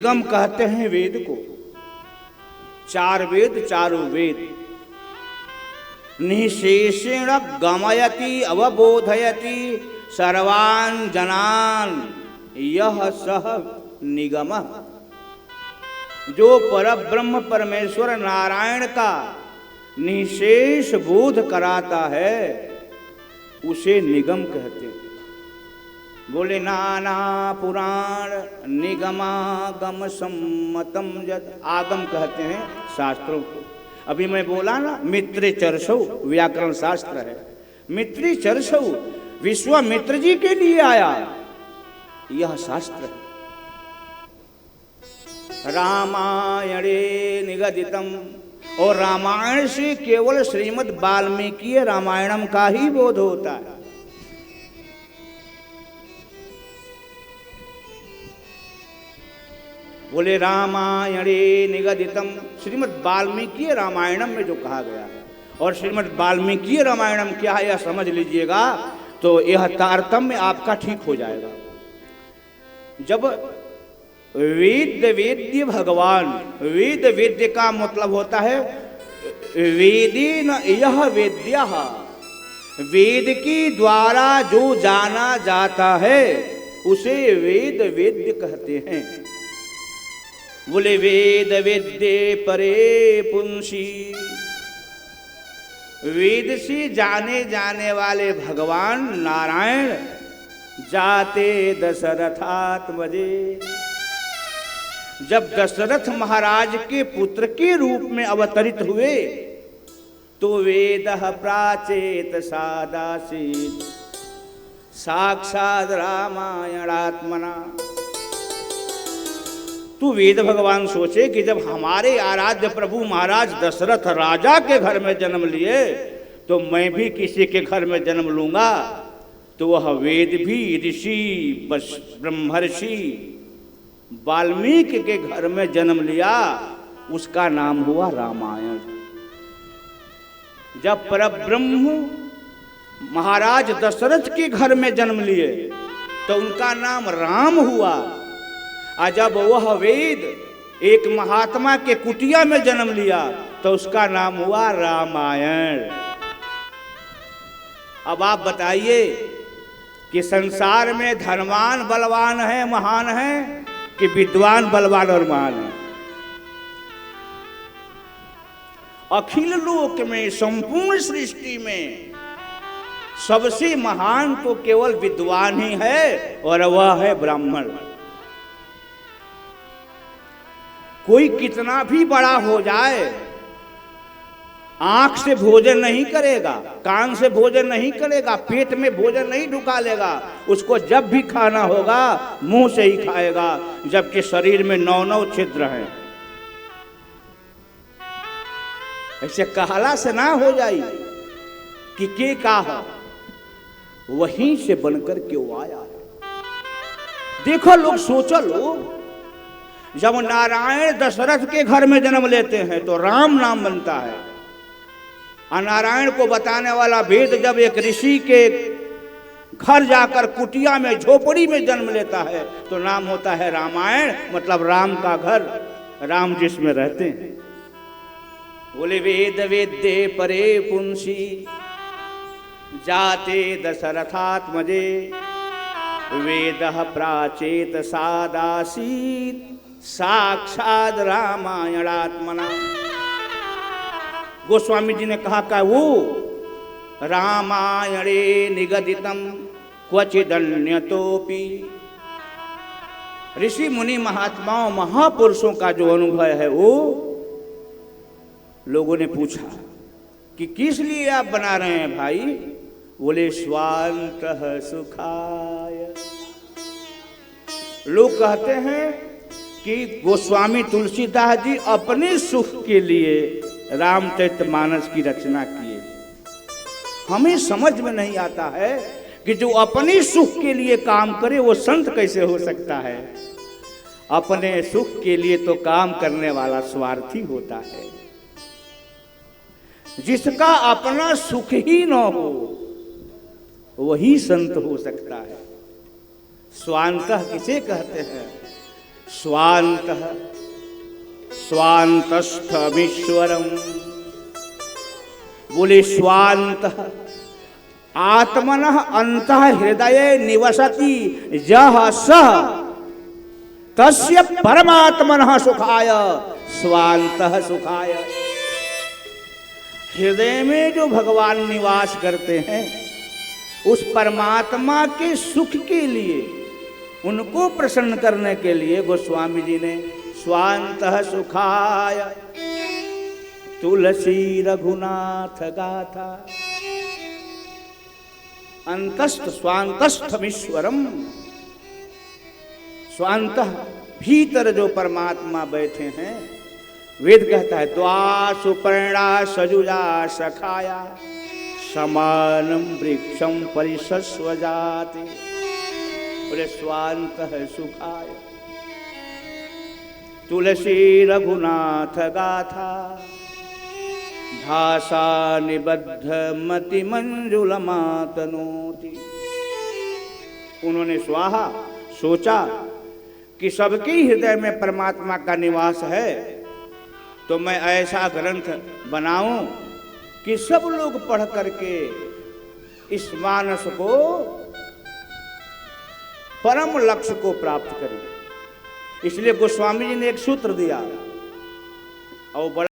निगम कहते हैं वेद को। चार वेद, चारों वेद निशेषेण गमयति अवबोधयति सर्वान् जनान् यह सह निगम। जो परब्रह्म परमेश्वर नारायण का निशेष बोध कराता है उसे निगम कहते हैं। बोले नाना पुराण निगमागम सम्मतम यद, आगम कहते हैं शास्त्रों को। अभी मैं बोला ना मित्र चर्षौ व्याकरण शास्त्र है। मित्री चर्षौ विश्वामित्र जी के लिए आया, यह शास्त्र है। रामायणे निगदितम, और रामायण से केवल श्रीमद् वाल्मीकि रामायणम का ही बोध होता है। बोले रामायणे निगदितम, श्रीमद् वाल्मीकि रामायणम में जो कहा गया है। और श्रीमद् वाल्मीकि रामायणम क्या है यह समझ लीजिएगा तो यह तारतम्य आपका ठीक हो जाएगा। जब वेद वेद्य भगवान, वेद वेद्य का मतलब होता है वेदेन यह वेद्य, वेद के द्वारा जो जाना जाता है उसे वेद वेद्य कहते हैं। बोले वेद वेद्ये परे पुंसी, वेद से जाने जाने वाले भगवान नारायण जाते दशरथात्मजे, जब दशरथ महाराज के पुत्र के रूप में अवतरित हुए तो वेदः प्राचेत सादासीत साक्षात् रामायणात्मना। तू वेद भगवान सोचे कि जब हमारे आराध्य प्रभु महाराज दशरथ राजा के घर में जन्म लिए तो मैं भी किसी के घर में जन्म लूंगा। तो वह वेद भी ऋषि ब्रह्मर्षि वाल्मीकि के घर में जन्म लिया, उसका नाम हुआ रामायण। जब परब्रह्म महाराज दशरथ के घर में जन्म लिए तो उनका नाम राम हुआ। और जब वह वेद एक महात्मा के कुटिया में जन्म लिया तो उसका नाम हुआ रामायण। अब आप बताइए कि संसार में धनवान बलवान है, महान है, कि विद्वान बलवान और महान है? अखिल लोक में, संपूर्ण सृष्टि में सबसे महान तो केवल विद्वान ही है और वह है ब्राह्मण। कोई कितना भी बड़ा हो जाए, आंख से भोजन नहीं करेगा, कान से भोजन नहीं करेगा, पेट में भोजन नहीं ढुका लेगा, उसको जब भी खाना होगा मुंह से ही खाएगा, जबकि शरीर में 9 छिद्र हैं। ऐसे कहला से ना हो जाए कि के कहा, वहीं से बनकर क्यों आया है। देखो लोग, सोचो लोग, जब नारायण दशरथ के घर में जन्म लेते हैं तो राम नाम बनता है। और नारायण को बताने वाला वेद जब एक ऋषि के घर जाकर कुटिया में, झोपड़ी में जन्म लेता है तो नाम होता है रामायण, मतलब राम का घर, राम जिसमें रहते हैं। बोले वेद वेद्ये परे पुंसी जाते दशरथात्मजे वेदः प्राचेत सादासीत साक्षात् रामायणात्मना। गोस्वामी जी ने कहा कि वो रामायणे निगदितम क्वचिदन्यतोपि। ऋषि मुनि महात्माओं महापुरुषों का जो अनुभव है वो लोगों ने पूछा कि किस लिए आप बना रहे हैं भाई? बोले स्वान्तः सुखाय। लोग कहते हैं कि गोस्वामी तुलसीदास जी अपने सुख के लिए रामचरितमानस की रचना किए। हमें समझ में नहीं आता है कि जो अपने सुख के लिए काम करे वो संत कैसे हो सकता है। अपने सुख के लिए तो काम करने वाला स्वार्थी होता है। जिसका अपना सुख ही न हो वही संत हो सकता है। स्वांतः किसे कहते हैं? स्वान्तः स्वान्तस्थमीश्वरम। बोले स्वान्तः आत्मनः अंतः हृदय निवसति यः सः तस्य परमात्मनः सुखाय स्वान्तः सुखाय। हृदय में जो भगवान निवास करते हैं उस परमात्मा के सुख के लिए, उनको प्रसन्न करने के लिए गोस्वामी जी ने स्वान्तः सुखाय तुलसी रघुनाथ गाथा। अंतस्थ स्वांतस्थमीश्वरम, स्वांतः भीतर जो परमात्मा बैठे हैं, वेद कहता है द्वासु पर्णा सजुजा सखाया समानम वृक्षम परिशस्व जाति। बोले स्वान्तः सुखाय तुलसी रघुनाथ गाथा भाषा निबद्ध मति मंजुलमातनोति। उन्होंने स्वाहा सोचा कि सबके हृदय में परमात्मा का निवास है, तो मैं ऐसा ग्रंथ बनाऊं कि सब लोग पढ़ करके इस मानस को, परम लक्ष्य को प्राप्त करें। इसलिए गोस्वामी जी ने एक सूत्र दिया और बड़ा